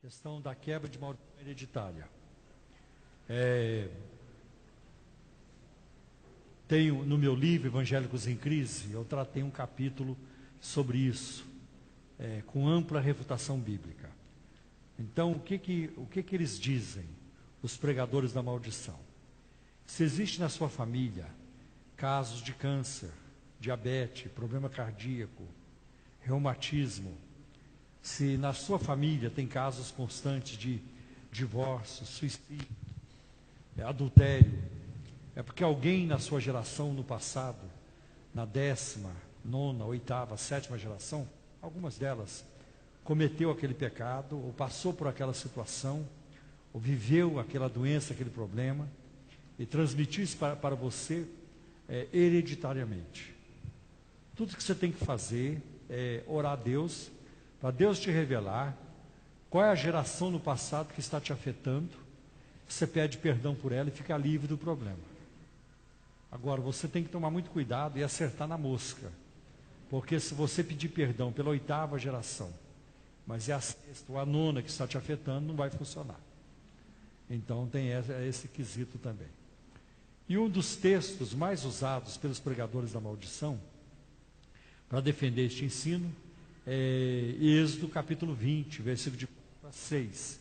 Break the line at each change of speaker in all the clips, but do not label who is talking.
Questão da quebra de maldição hereditária. Tenho no meu livro Evangélicos em Crise, eu tratei um capítulo sobre isso, com ampla refutação bíblica. Então, o que eles dizem, os pregadores da maldição? Se existe na sua família casos de câncer, diabetes, problema cardíaco, reumatismo, se na sua família tem casos constantes de divórcio, suicídio, adultério, é porque alguém na sua geração no passado, na 10ª, 9ª, 8ª, 7ª geração, algumas delas, cometeu aquele pecado, ou passou por aquela situação, ou viveu aquela doença, aquele problema, e transmitiu isso para você hereditariamente. Tudo que você tem que fazer é orar a Deus, para Deus te revelar qual é a geração no passado que está te afetando. Você pede perdão por ela e fica livre do problema. Agora, você tem que tomar muito cuidado e acertar na mosca, porque se você pedir perdão pela 8ª geração, mas é a 6ª ou a 9ª que está te afetando, não vai funcionar. Então tem esse quesito também. E um dos textos mais usados pelos pregadores da maldição para defender este ensino é Êxodo capítulo 20, versículo de 4 a 6.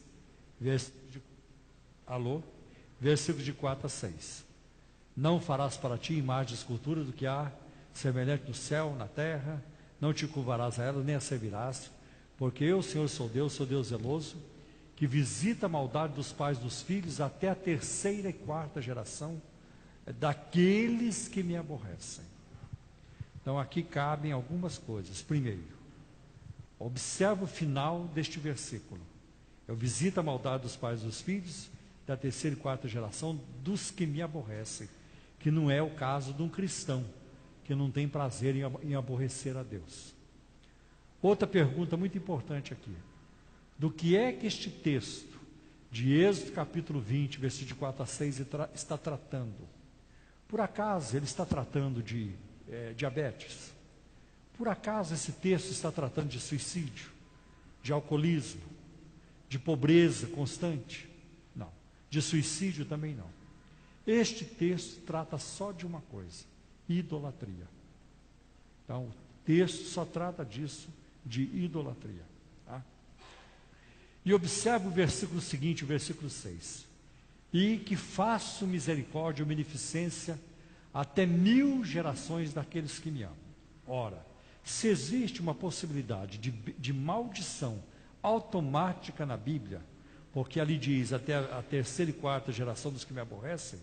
Versículo de 4 a 6. Não farás para ti imagem de escultura do que há semelhante no céu, na terra, não te curvarás a ela, nem a servirás, porque eu, Senhor, sou Deus zeloso, que visita a maldade dos pais dos filhos até a 3ª e 4ª geração daqueles que me aborrecem. Então aqui cabem algumas coisas. Primeiro, observa o final deste versículo. Eu visito a maldade dos pais dos filhos da 3ª e 4ª geração dos que me aborrecem, que não é o caso de um cristão que não tem prazer em aborrecer a Deus. Outra pergunta muito importante aqui: do que é que este texto de Êxodo capítulo 20, versículo de 4 a 6 está tratando? Por acaso ele está tratando de diabetes? Por acaso esse texto está tratando de suicídio, de alcoolismo, de pobreza constante? Não. De suicídio também não. Este texto trata só de uma coisa: idolatria. Então, o texto só trata disso, de idolatria. Tá? E observe o versículo seguinte, o versículo 6. E que faço misericórdia ou beneficência até 1000 gerações daqueles que me amam. Ora, se existe uma possibilidade de maldição automática na Bíblia, porque ali diz até a 3ª e 4ª geração dos que me aborrecem,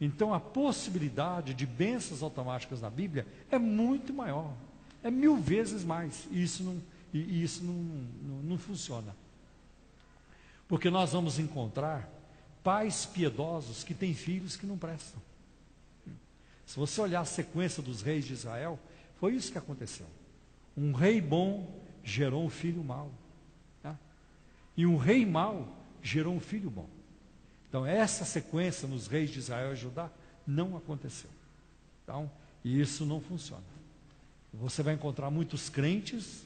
então a possibilidade de bênçãos automáticas na Bíblia é muito maior, é 1000 vezes mais, e isso não funciona. Porque nós vamos encontrar pais piedosos que têm filhos que não prestam. Se você olhar a sequência dos reis de Israel, foi isso que aconteceu. Um rei bom gerou um filho mau, tá? E um rei mau gerou um filho bom. Então essa sequência nos reis de Israel e Judá não aconteceu. Então, e isso não funciona. Você vai encontrar muitos crentes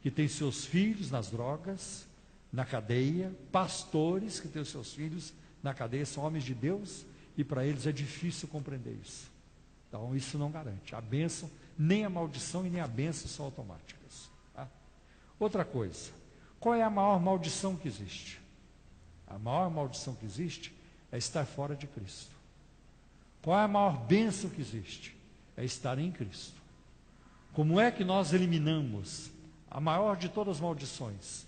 que têm seus filhos nas drogas, na cadeia, pastores que têm os seus filhos na cadeia, são homens de Deus, e para eles é difícil compreender isso. Então isso não garante. A bênção, nem a maldição e nem a bênção são automáticas. Tá? Outra coisa, qual é a maior maldição que existe? A maior maldição que existe é estar fora de Cristo. Qual é a maior bênção que existe? É estar em Cristo. Como é que nós eliminamos a maior de todas as maldições?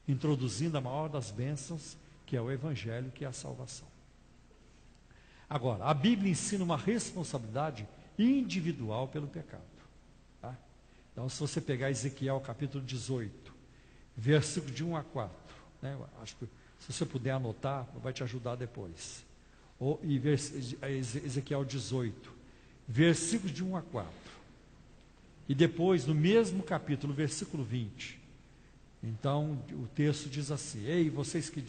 Introduzindo a maior das bênçãos, que é o Evangelho, que é a salvação. Agora, a Bíblia ensina uma responsabilidade individual pelo pecado. Tá? Então, se você pegar Ezequiel capítulo 18, versículo de 1 a 4, né, acho que se você puder anotar, vai te ajudar depois. Ezequiel 18, versículos de 1 a 4. E depois, no mesmo capítulo, versículo 20, então o texto diz assim: ei, vocês que...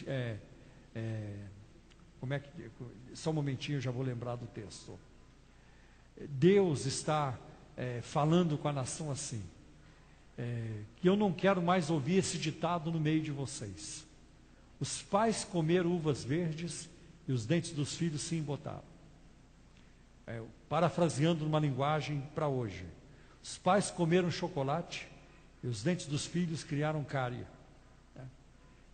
como é que... Só um momentinho, eu já vou lembrar do texto. Deus está falando com a nação assim, que eu não quero mais ouvir esse ditado no meio de vocês. Os pais comeram uvas verdes e os dentes dos filhos se embotaram. Parafraseando numa linguagem para hoje. Os pais comeram chocolate e os dentes dos filhos criaram cárie.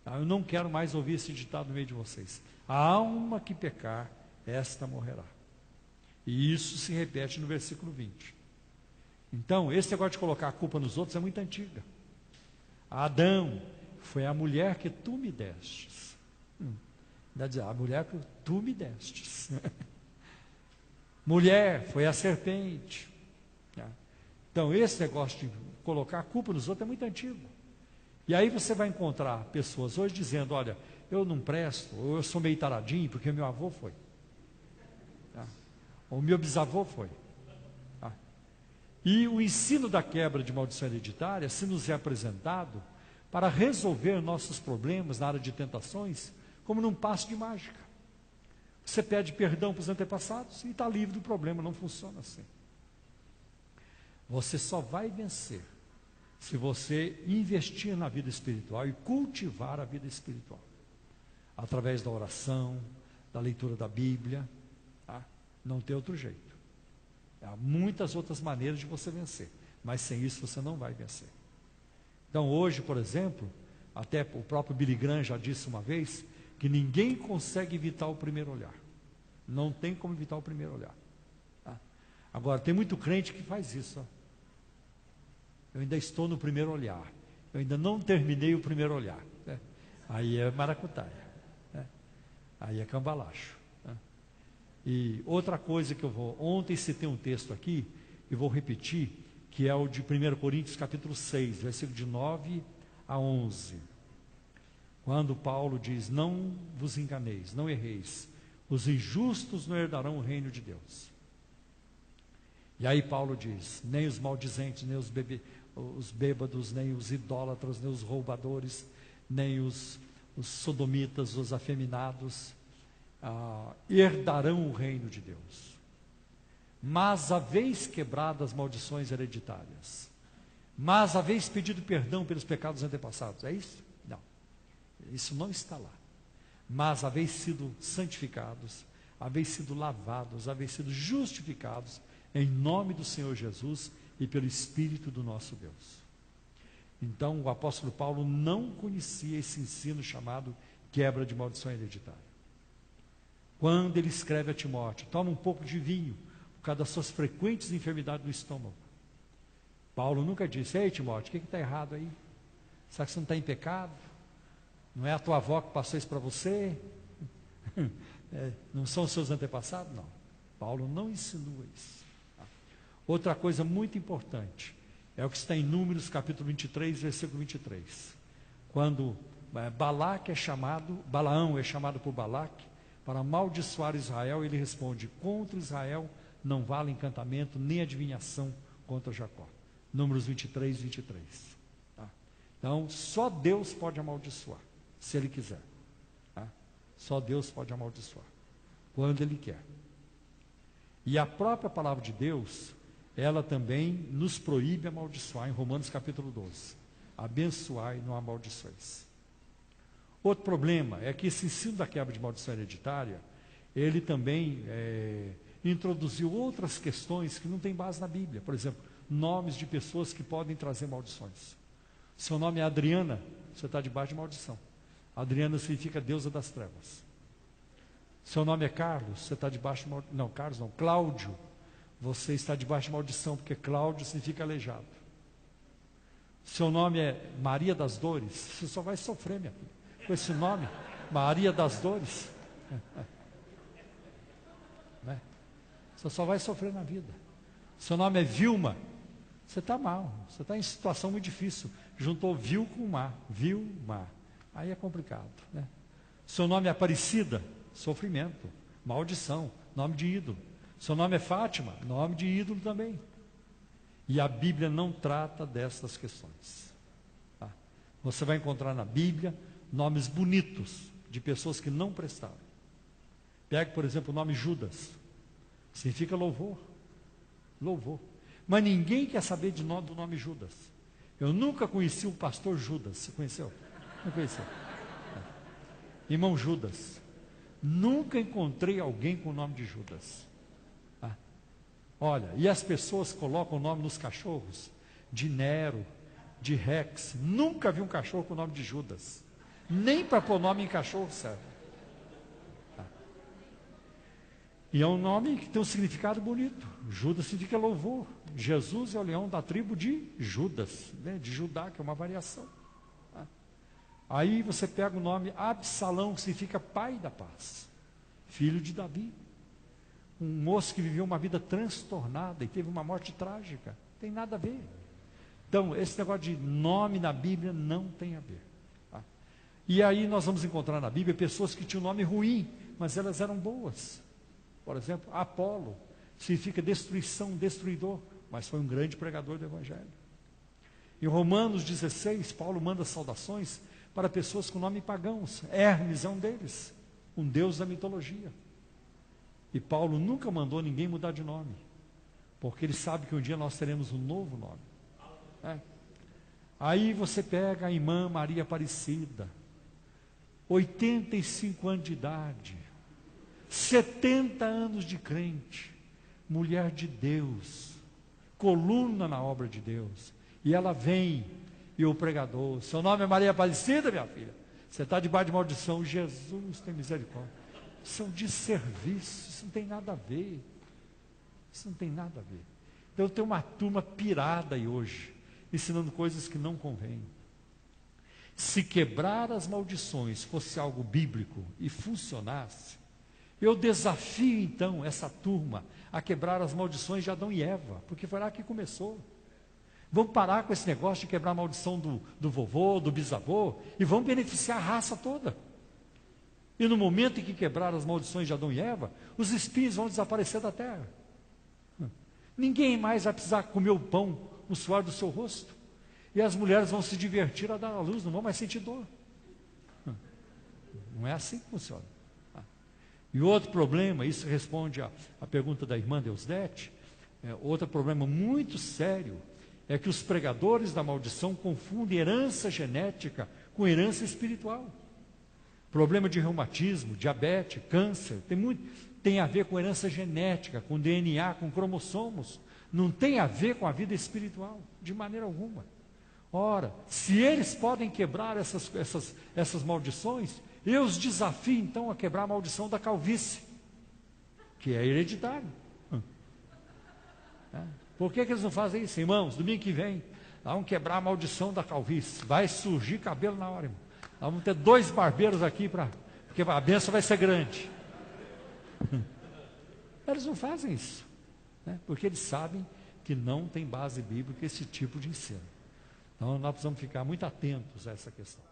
Eu não quero mais ouvir esse ditado no meio de vocês. A alma que pecar, esta morrerá. E isso se repete no versículo 20. Então, esse negócio de colocar a culpa nos outros é muito antiga. Adão, foi a mulher que tu me destes. A mulher que tu me destes. Mulher, foi a serpente. Então, esse negócio de colocar a culpa nos outros é muito antigo. E aí você vai encontrar pessoas hoje dizendo, olha, eu não presto, ou eu sou meio taradinho, porque meu avô foi. Ou meu bisavô foi. E o ensino da quebra de maldição hereditária se nos é apresentado para resolver nossos problemas na área de tentações, como num passo de mágica. Você pede perdão para os antepassados e está livre do problema, não funciona assim. Você só vai vencer se você investir na vida espiritual e cultivar a vida espiritual. Através da oração, da leitura da Bíblia, não tem outro jeito. Há muitas outras maneiras de você vencer, mas sem isso você não vai vencer. Então hoje, por exemplo, até o próprio Billy Graham já disse uma vez, que ninguém consegue evitar o primeiro olhar. Não tem como evitar o primeiro olhar. Agora, tem muito crente que faz isso. Eu ainda estou no primeiro olhar. Eu ainda não terminei o primeiro olhar. Aí é maracutaia. Aí é cambalacho. E outra coisa que eu vou... Ontem citei um texto aqui, e vou repetir, que é o de 1 Coríntios capítulo 6, versículo de 9 a 11. Quando Paulo diz, não vos enganeis, não erreis, os injustos não herdarão o reino de Deus. E aí Paulo diz, nem os maldizentes, nem os bêbados, nem os idólatras, nem os roubadores, nem os sodomitas, os afeminados, herdarão o reino de Deus. Mas haveis quebrado as maldições hereditárias, mas haveis pedido perdão pelos pecados antepassados, é isso? Não, isso não está lá. Mas haveis sido santificados, haveis sido lavados, haveis sido justificados em nome do Senhor Jesus e pelo Espírito do nosso Deus. Então o apóstolo Paulo não conhecia esse ensino chamado quebra de maldição hereditária. Quando ele escreve a Timóteo, toma um pouco de vinho, por causa das suas frequentes enfermidades no estômago. Paulo nunca disse, ei Timóteo, o que está errado aí? Será que você não está em pecado? Não é a tua avó que passou isso para você? Não são os seus antepassados? Não. Paulo não insinua isso. Outra coisa muito importante, é o que está em Números capítulo 23, versículo 23. Quando Balaão é chamado por Balaque, para amaldiçoar Israel, ele responde, contra Israel não vale encantamento, nem adivinhação contra Jacó. Números 23, 23. Então, só Deus pode amaldiçoar, se Ele quiser. Só Deus pode amaldiçoar, quando Ele quer. E a própria palavra de Deus, ela também nos proíbe amaldiçoar, em Romanos capítulo 12. Abençoai, não amaldiçoeis. Outro problema é que esse ensino da quebra de maldição hereditária, ele também introduziu outras questões que não têm base na Bíblia. Por exemplo, nomes de pessoas que podem trazer maldições. Seu nome é Adriana, você está debaixo de maldição. Adriana significa deusa das trevas. Seu nome é Carlos, você está debaixo de maldição. Não, Carlos não, Cláudio, você está debaixo de maldição, porque Cláudio significa aleijado. Seu nome é Maria das Dores, você só vai sofrer, minha filha. Com esse nome, Maria das Dores, né? Você só vai sofrer na vida. Seu nome é Vilma, você está mal, você está em situação muito difícil. Juntou vil com mar, Vilma, aí é complicado, né? Seu nome é Aparecida, sofrimento, maldição, nome de ídolo. Seu nome é Fátima, nome de ídolo também. E a Bíblia não trata dessas questões. Você vai encontrar na Bíblia nomes bonitos de pessoas que não prestaram. Pegue, por exemplo, o nome Judas. Significa louvor. Louvor. Mas ninguém quer saber do nome Judas. Eu nunca conheci o pastor Judas. Você conheceu? Não conheceu. Irmão Judas. Nunca encontrei alguém com o nome de Judas. Olha, e as pessoas colocam o nome nos cachorros, de Nero, de Rex. Nunca vi um cachorro com o nome de Judas. Nem para pôr nome em cachorro serve. E é um nome que tem um significado bonito. Judas significa louvor. Jesus é o leão da tribo de Judas, né? De Judá, que é uma variação. Aí você pega o nome Absalão, que significa pai da paz, filho de Davi. Um moço que viveu uma vida transtornada e teve uma morte trágica. Não tem nada a ver. Então, esse negócio de nome na Bíblia não tem a ver. E aí nós vamos encontrar na Bíblia pessoas que tinham nome ruim, mas elas eram boas. Por exemplo, Apolo significa destruição, destruidor, mas foi um grande pregador do Evangelho. Em Romanos 16, Paulo manda saudações para pessoas com nome pagãos. Hermes é um deles, um deus da mitologia. E Paulo nunca mandou ninguém mudar de nome, porque ele sabe que um dia nós teremos um novo nome. Aí você pega a irmã Maria Aparecida, 85 anos de idade, 70 anos de crente, mulher de Deus, coluna na obra de Deus. E ela vem, e o pregador, seu nome é Maria Aparecida, minha filha? Você está debaixo de maldição. Jesus tem misericórdia. Isso é um desserviço, isso não tem nada a ver. Isso não tem nada a ver. Então tem uma turma pirada aí hoje, ensinando coisas que não convêm. Se quebrar as maldições fosse algo bíblico e funcionasse, eu desafio então essa turma a quebrar as maldições de Adão e Eva, porque foi lá que começou. Vamos parar com esse negócio de quebrar a maldição do vovô, do bisavô, e vamos beneficiar a raça toda. E no momento em que quebrar as maldições de Adão e Eva, os espinhos vão desaparecer da terra. Ninguém mais vai precisar comer o pão, o suor do seu rosto. E as mulheres vão se divertir a dar à luz, não vão mais sentir dor. Não é assim que funciona. E outro problema, isso responde à pergunta da irmã Deusdete, outro problema muito sério, é que os pregadores da maldição confundem herança genética com herança espiritual. Problema de reumatismo, diabetes, câncer, tem a ver com herança genética, com DNA, com cromossomos. Não tem a ver com a vida espiritual, de maneira alguma. Ora, se eles podem quebrar essas maldições, eu os desafio então a quebrar a maldição da calvície, que é hereditário. Por que eles não fazem isso, irmãos? Domingo que vem, vamos quebrar a maldição da calvície. Vai surgir cabelo na hora, irmão. Nós vamos ter 2 barbeiros aqui, porque a bênção vai ser grande. Eles não fazem isso, né? Porque eles sabem que não tem base bíblica esse tipo de ensino. Então nós precisamos ficar muito atentos a essa questão.